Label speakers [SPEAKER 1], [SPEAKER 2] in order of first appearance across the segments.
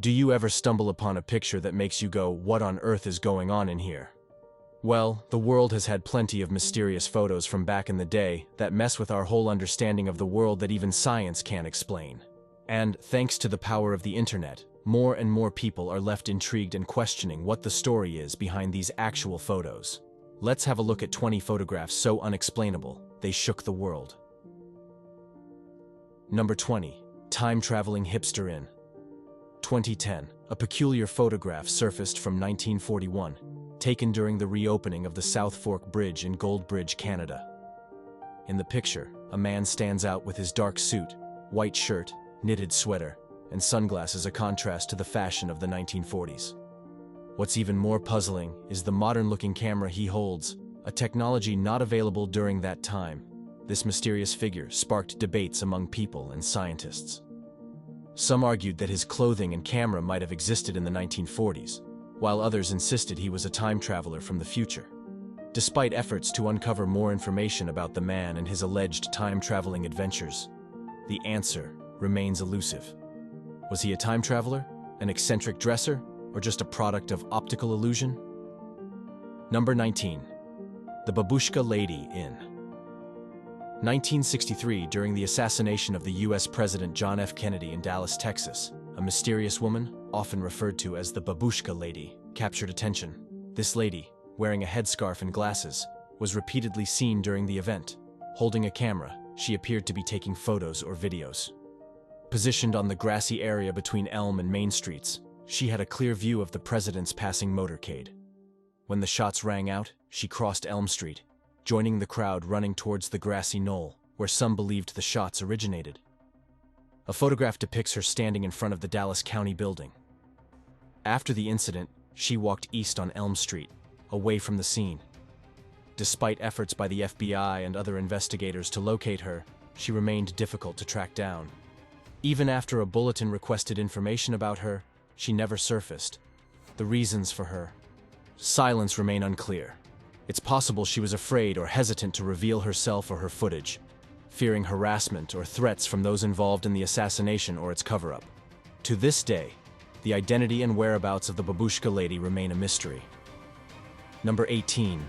[SPEAKER 1] Do you ever stumble upon a picture that makes you go, what on earth is going on in here? Well, the world has had plenty of mysterious photos from back in the day that mess with our whole understanding of the world that even science can't explain. And, thanks to the power of the internet, more and more people are left intrigued and questioning what the story is behind these actual photos. Let's have a look at 20 photographs so unexplainable, they shook the world. Number 20. Time-traveling hipster in 2010, a peculiar photograph surfaced from 1941, taken during the reopening of the South Fork Bridge in Goldbridge, Canada. In the picture, a man stands out with his dark suit, white shirt, knitted sweater, and sunglasses, a contrast to the fashion of the 1940s. What's even more puzzling is the modern-looking camera he holds, a technology not available during that time. This mysterious figure sparked debates among people and scientists. Some argued that his clothing and camera might have existed in the 1940s, while others insisted he was a time traveler from the future. Despite efforts to uncover more information about the man and his alleged time-traveling adventures, the answer remains elusive. Was he a time traveler, an eccentric dresser, or just a product of optical illusion? Number 19. The Babushka Lady in 1963, during the assassination of the U.S. President John F. Kennedy in Dallas, Texas, a mysterious woman, often referred to as the Babushka Lady, captured attention. This lady, wearing a headscarf and glasses, was repeatedly seen during the event. Holding a camera, she appeared to be taking photos or videos. Positioned on the grassy area between Elm and Main Streets, she had a clear view of the president's passing motorcade. When the shots rang out, she crossed Elm Street, joining the crowd running towards the grassy knoll, where some believed the shots originated. A photograph depicts her standing in front of the Dallas County building. After the incident, she walked east on Elm Street, away from the scene. Despite efforts by the FBI and other investigators to locate her, she remained difficult to track down. Even after a bulletin requested information about her, she never surfaced. The reasons for her silence remain unclear. It's possible she was afraid or hesitant to reveal herself or her footage, fearing harassment or threats from those involved in the assassination or its cover-up. To this day, the identity and whereabouts of the Babushka Lady remain a mystery. Number 18.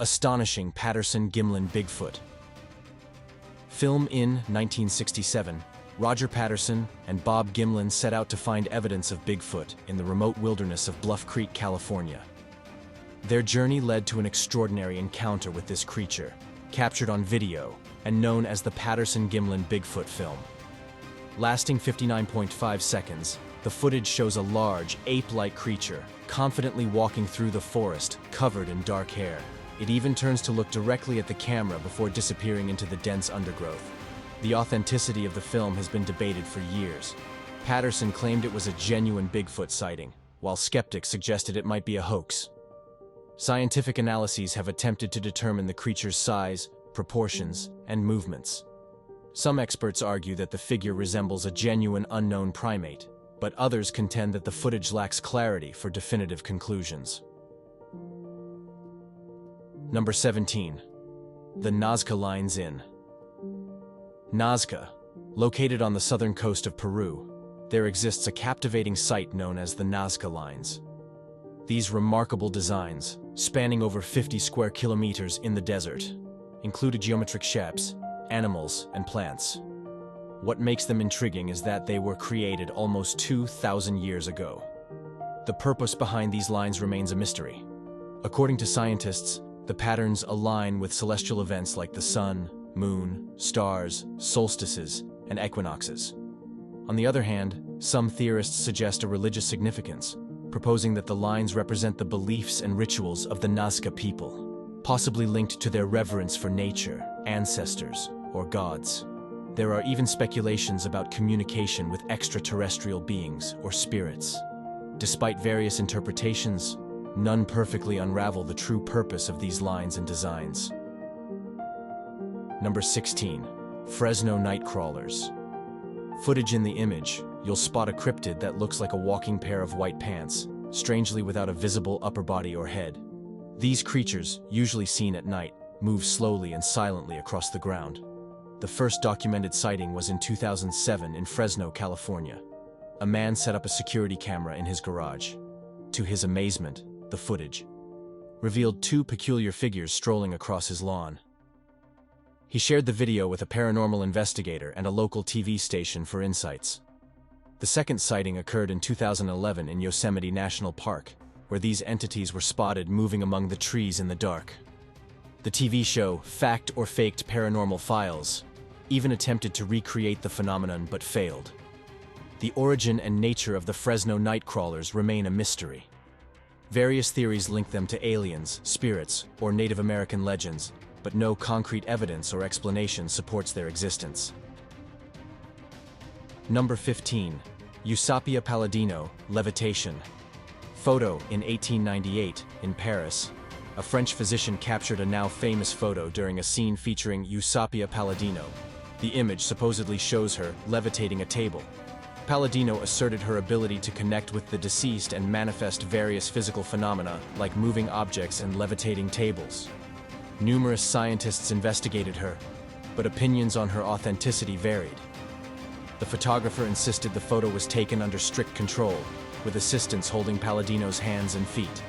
[SPEAKER 1] Astonishing Patterson-Gimlin Bigfoot. Filmed in 1967, Roger Patterson and Bob Gimlin set out to find evidence of Bigfoot in the remote wilderness of Bluff Creek, California. Their journey led to an extraordinary encounter with this creature, captured on video and known as the Patterson-Gimlin Bigfoot film. Lasting 59.5 seconds, the footage shows a large, ape-like creature confidently walking through the forest, covered in dark hair. It even turns to look directly at the camera before disappearing into the dense undergrowth. The authenticity of the film has been debated for years. Patterson claimed it was a genuine Bigfoot sighting, while skeptics suggested it might be a hoax. Scientific analyses have attempted to determine the creature's size, proportions, and movements. Some experts argue that the figure resembles a genuine unknown primate, but others contend that the footage lacks clarity for definitive conclusions. Number 17. The Nazca Lines in Nazca, located on the southern coast of Peru, there exists a captivating site known as the Nazca Lines. These remarkable designs, spanning over 50 square kilometers in the desert, included geometric shapes, animals, and plants. What makes them intriguing is that they were created almost 2,000 years ago. The purpose behind these lines remains a mystery. According to scientists, the patterns align with celestial events like the sun, moon, stars, solstices, and equinoxes. On the other hand, some theorists suggest a religious significance, proposing that the lines represent the beliefs and rituals of the Nazca people, possibly linked to their reverence for nature, ancestors, or gods. There are even speculations about communication with extraterrestrial beings or spirits. Despite various interpretations, none perfectly unravel the true purpose of these lines and designs. Number 16. Fresno Night Crawlers. Footage in the image, you'll spot a cryptid that looks like a walking pair of white pants, strangely without a visible upper body or head. These creatures, usually seen at night, move slowly and silently across the ground. The first documented sighting was in 2007 in Fresno, California. a man set up a security camera in his garage. To his amazement, the footage revealed two peculiar figures strolling across his lawn. He shared the video with a paranormal investigator and a local TV station for insights. The second sighting occurred in 2011 in Yosemite National Park, where these entities were spotted moving among the trees in the dark. The TV show, Fact or Faked Paranormal Files, even attempted to recreate the phenomenon but failed. The origin and nature of the Fresno Nightcrawlers remain a mystery. Various theories link them to aliens, spirits, or Native American legends, but no concrete evidence or explanation supports their existence. Number 15. Eusapia Palladino, Levitation. Photo in 1898, in Paris. A French physician captured a now famous photo during a scene featuring Eusapia Palladino. The image supposedly shows her levitating a table. Palladino asserted her ability to connect with the deceased and manifest various physical phenomena like moving objects and levitating tables. Numerous scientists investigated her, but opinions on her authenticity varied. The photographer insisted the photo was taken under strict control, with assistants holding Palladino's hands and feet.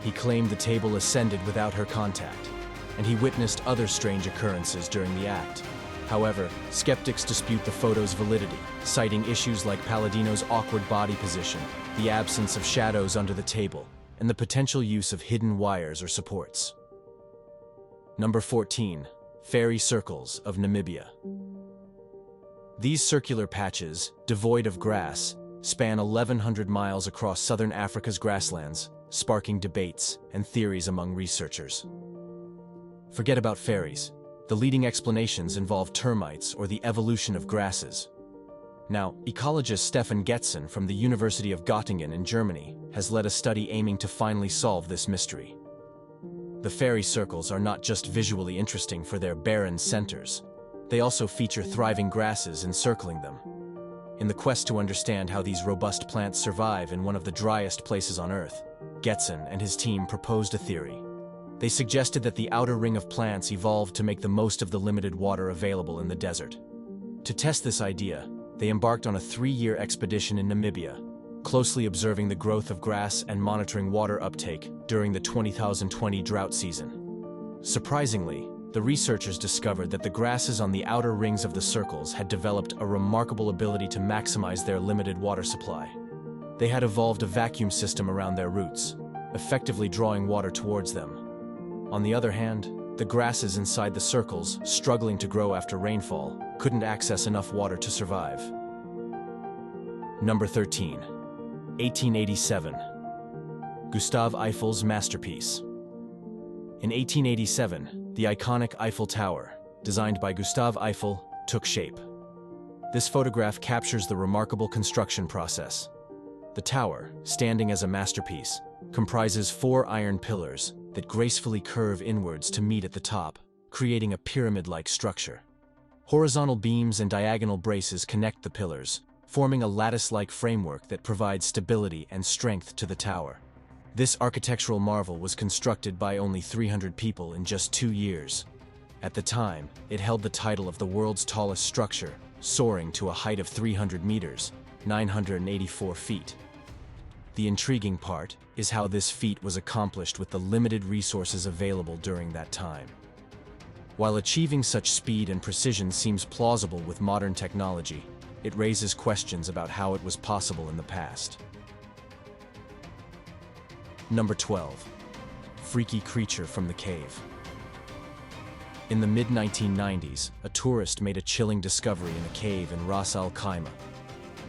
[SPEAKER 1] He claimed the table ascended without her contact, and he witnessed other strange occurrences during the act. However, skeptics dispute the photo's validity, citing issues like Palladino's awkward body position, the absence of shadows under the table, and the potential use of hidden wires or supports. Number 14. Fairy Circles of Namibia. These circular patches, devoid of grass, span 1,100 miles across southern Africa's grasslands, sparking debates and theories among researchers. Forget about fairies. The leading explanations involve termites or the evolution of grasses. Now, ecologist Stefan Getzen from the University of Göttingen in Germany has led a study aiming to finally solve this mystery. The fairy circles are not just visually interesting for their barren centers. They also feature thriving grasses encircling them. In the quest to understand how these robust plants survive in one of the driest places on Earth, Getzen and his team proposed a theory. They suggested that the outer ring of plants evolved to make the most of the limited water available in the desert. To test this idea, they embarked on a 3-year expedition in Namibia, closely observing the growth of grass and monitoring water uptake during the 2020 drought season. Surprisingly, the researchers discovered that the grasses on the outer rings of the circles had developed a remarkable ability to maximize their limited water supply. They had evolved a vacuum system around their roots, effectively drawing water towards them. On the other hand, the grasses inside the circles, struggling to grow after rainfall, couldn't access enough water to survive. Number 13. 1887. Gustave Eiffel's masterpiece. In 1887, the iconic Eiffel Tower, designed by Gustave Eiffel, took shape. This photograph captures the remarkable construction process. The tower, standing as a masterpiece, comprises 4 iron pillars that gracefully curve inwards to meet at the top, creating a pyramid-like structure. Horizontal beams and diagonal braces connect the pillars, forming a lattice-like framework that provides stability and strength to the tower. This architectural marvel was constructed by only 300 people in just 2 years. At the time, it held the title of the world's tallest structure, soaring to a height of 300 meters, 984 feet. The intriguing part is how this feat was accomplished with the limited resources available during that time. While achieving such speed and precision seems plausible with modern technology, it raises questions about how it was possible in the past. Number 12. Freaky creature from the cave. In the mid-1990s, a tourist made a chilling discovery in a cave in Ras Al Khaimah.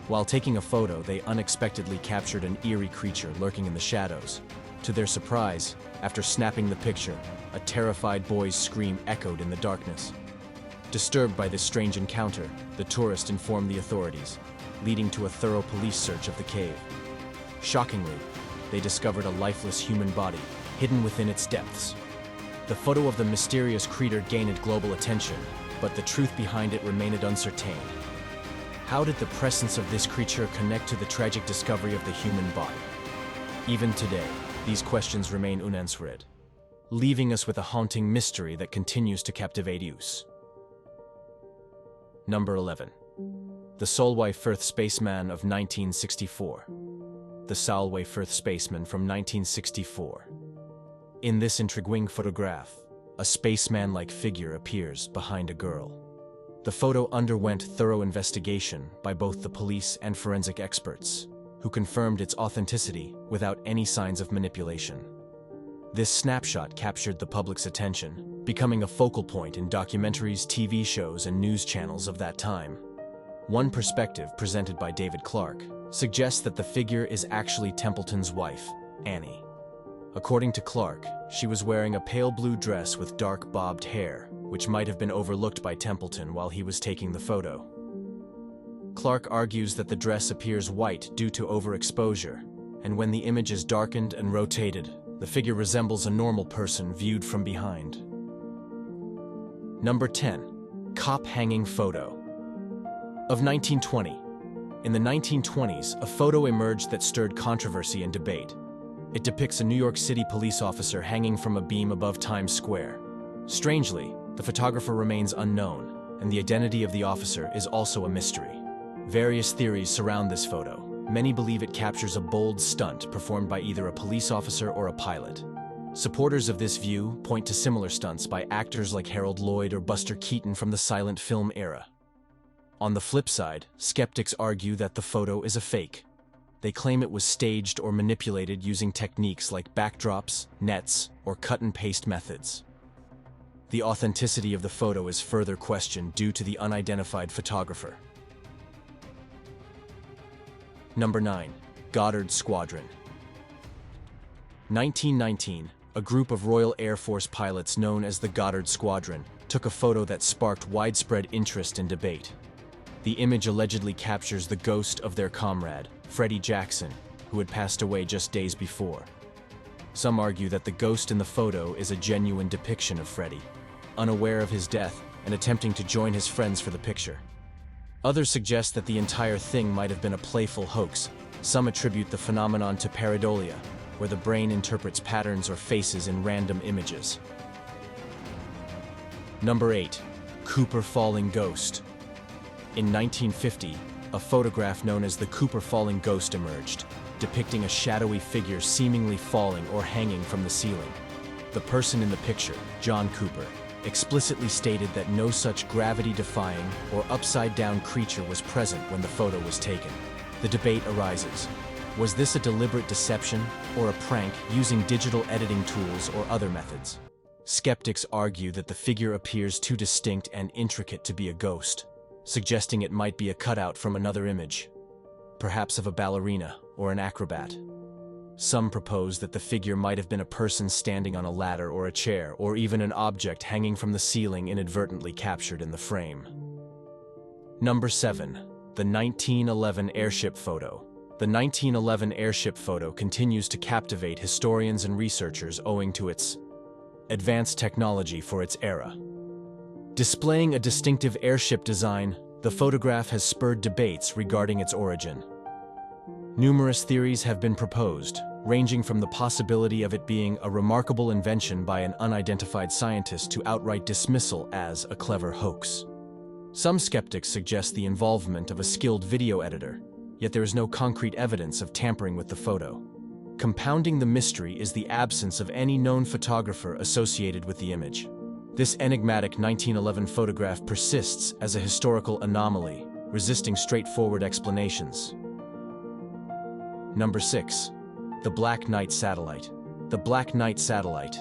[SPEAKER 1] While taking a photo, they unexpectedly captured an eerie creature lurking in the shadows. To their surprise, after snapping the picture, a terrified boy's scream echoed in the darkness. Disturbed by this strange encounter, the tourist informed the authorities, leading to a thorough police search of the cave. Shockingly, they discovered a lifeless human body, hidden within its depths. The photo of the mysterious creature gained global attention, but the truth behind it remained uncertain. How did the presence of this creature connect to the tragic discovery of the human body? Even today, these questions remain unanswered, leaving us with a haunting mystery that continues to captivate us. Number 11. The Solway Firth Spaceman of 1964. The Solway Firth Spaceman from 1964. In this intriguing photograph, a spaceman-like figure appears behind a girl. The photo underwent thorough investigation by both the police and forensic experts, who confirmed its authenticity without any signs of manipulation. This snapshot captured the public's attention, becoming a focal point in documentaries, TV shows, and news channels of that time. One perspective, presented by David Clark, suggests that the figure is actually Templeton's wife, Annie. According to Clark, she was wearing a pale blue dress with dark bobbed hair, which might have been overlooked by Templeton while he was taking the photo. Clark argues that the dress appears white due to overexposure, and when the image is darkened and rotated, the figure resembles a normal person viewed from behind. Number 10. Cop hanging photo. Of 1920. In the 1920s, a photo emerged that stirred controversy and debate. It depicts a New York City police officer hanging from a beam above Times Square. Strangely, the photographer remains unknown, and the identity of the officer is also a mystery. Various theories surround this photo. Many believe it captures a bold stunt performed by either a police officer or a pilot. Supporters of this view point to similar stunts by actors like Harold Lloyd or Buster Keaton from the silent film era. On the flip side, skeptics argue that the photo is a fake. They claim it was staged or manipulated using techniques like backdrops, nets, or cut-and-paste methods. The authenticity of the photo is further questioned due to the unidentified photographer. Number 9. Goddard Squadron. 1919, a group of Royal Air Force pilots known as the Goddard Squadron took a photo that sparked widespread interest and debate. The image allegedly captures the ghost of their comrade, Freddie Jackson, who had passed away just days before. Some argue that the ghost in the photo is a genuine depiction of Freddie, unaware of his death and attempting to join his friends for the picture. Others suggest that the entire thing might have been a playful hoax. Some attribute the phenomenon to pareidolia, where the brain interprets patterns or faces in random images. Number 8. Cooper Falling Ghost. In 1950, a photograph known as the Cooper Falling Ghost emerged, depicting a shadowy figure seemingly falling or hanging from the ceiling. The person in the picture, John Cooper, explicitly stated that no such gravity-defying or upside-down creature was present when the photo was taken. The debate arises. Was this a deliberate deception or a prank using digital editing tools or other methods? Skeptics argue that the figure appears too distinct and intricate to be a ghost, suggesting it might be a cutout from another image, perhaps of a ballerina or an acrobat. Some propose that the figure might have been a person standing on a ladder or a chair, or even an object hanging from the ceiling inadvertently captured in the frame. Number 7. The 1911 airship photo. The 1911 airship photo continues to captivate historians and researchers owing to its advanced technology for its era. Displaying a distinctive airship design, the photograph has spurred debates regarding its origin. Numerous theories have been proposed, ranging from the possibility of it being a remarkable invention by an unidentified scientist to outright dismissal as a clever hoax. Some skeptics suggest the involvement of a skilled video editor, yet there is no concrete evidence of tampering with the photo. Compounding the mystery is the absence of any known photographer associated with the image. This enigmatic 1911 photograph persists as a historical anomaly, resisting straightforward explanations. Number 6. The Black Knight Satellite. The Black Knight Satellite,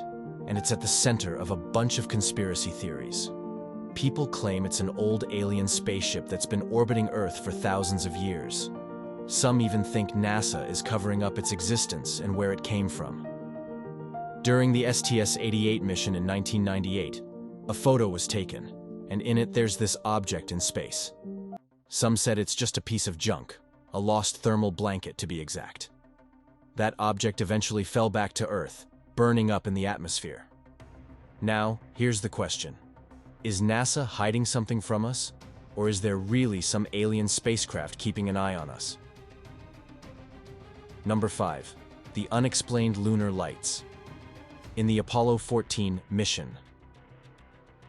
[SPEAKER 1] and it's at the center of a bunch of conspiracy theories. People claim it's an old alien spaceship that's been orbiting Earth for thousands of years. Some even think NASA is covering up its existence and where it came from. During the STS-88 mission in 1998, a photo was taken, and in it there's this object in space. Some said it's just a piece of junk, a lost thermal blanket to be exact. That object eventually fell back to Earth, burning up in the atmosphere. Now, here's the question. Is NASA hiding something from us, or is there really some alien spacecraft keeping an eye on us? Number 5. The Unexplained Lunar Lights. In the Apollo 14 mission.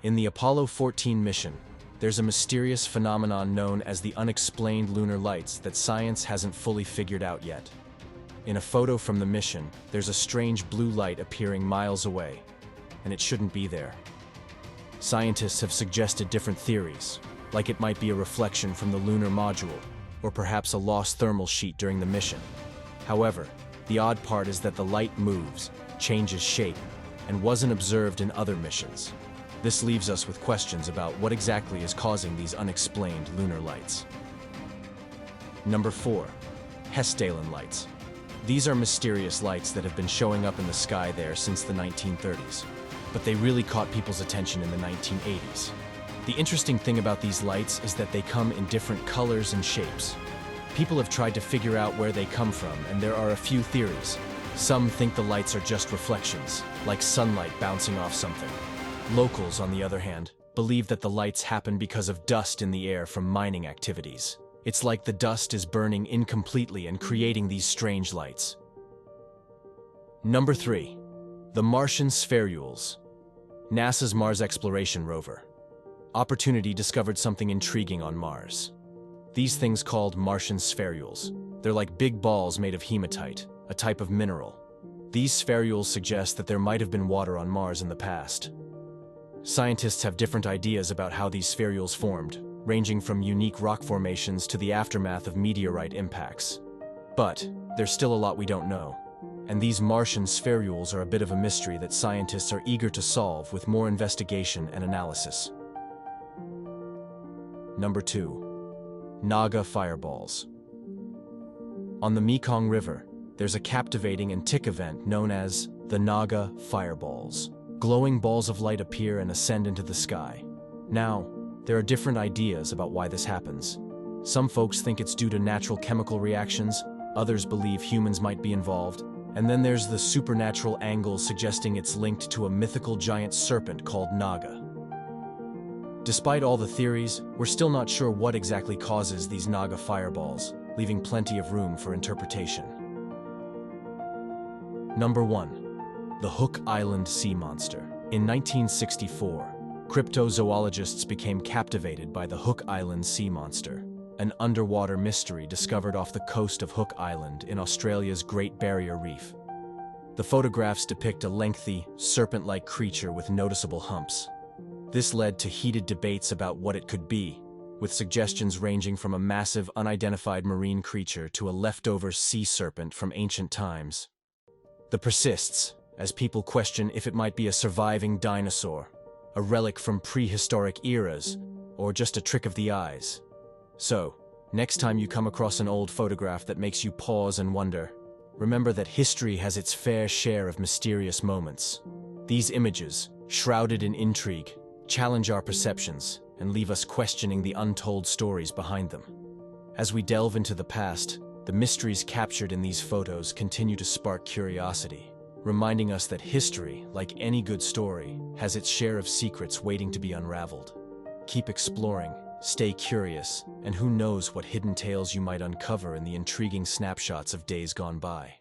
[SPEAKER 1] In the Apollo 14 mission, there's a mysterious phenomenon known as the unexplained lunar lights that science hasn't fully figured out yet. In a photo from the mission, there's a strange blue light appearing miles away, and it shouldn't be there. Scientists have suggested different theories, like it might be a reflection from the lunar module, or perhaps a lost thermal sheet during the mission. However, the odd part is that the light moves, changes shape, and wasn't observed in other missions. This leaves us with questions about what exactly is causing these unexplained lunar lights. Number 4. Hessdalen lights. These are mysterious lights that have been showing up in the sky there since the 1930s, but they really caught people's attention in the 1980s. The interesting thing about these lights is that they come in different colors and shapes. People have tried to figure out where they come from, and there are a few theories. Some think the lights are just reflections, like sunlight bouncing off something. Locals, on the other hand, believe that the lights happen because of dust in the air from mining activities. It's like the dust is burning incompletely and creating these strange lights. Number 3. The Martian spherules. NASA's Mars exploration rover Opportunity discovered something intriguing on Mars. These things called Martian spherules. They're like big balls made of hematite, a type of mineral. These spherules suggest that there might have been water on Mars in the past. Scientists have different ideas about how these spherules formed, ranging from unique rock formations to the aftermath of meteorite impacts. But there's still a lot we don't know, and these Martian spherules are a bit of a mystery that scientists are eager to solve with more investigation and analysis. Number 2. Naga fireballs. On the Mekong River, there's a captivating and tick event known as the Naga fireballs. Glowing balls of light appear and ascend into the sky. Now, there are different ideas about why this happens. Some folks think it's due to natural chemical reactions, others believe humans might be involved, and then there's the supernatural angle suggesting it's linked to a mythical giant serpent called Naga. Despite all the theories, we're still not sure what exactly causes these Naga fireballs, leaving plenty of room for interpretation. Number 1. The Hook Island sea monster. In 1964, cryptozoologists became captivated by the Hook Island sea monster, an underwater mystery discovered off the coast of Hook Island in Australia's Great Barrier Reef. The photographs depict a lengthy, serpent-like creature with noticeable humps. This led to heated debates about what it could be, with suggestions ranging from a massive, unidentified marine creature to a leftover sea serpent from ancient times. The persists, as people question if it might be a surviving dinosaur, a relic from prehistoric eras, or just a trick of the eyes. So, next time you come across an old photograph that makes you pause and wonder, remember that history has its fair share of mysterious moments. These images, shrouded in intrigue, challenge our perceptions and leave us questioning the untold stories behind them. As we delve into the past, the mysteries captured in these photos continue to spark curiosity, reminding us that history, like any good story, has its share of secrets waiting to be unraveled. Keep exploring, stay curious, and who knows what hidden tales you might uncover in the intriguing snapshots of days gone by.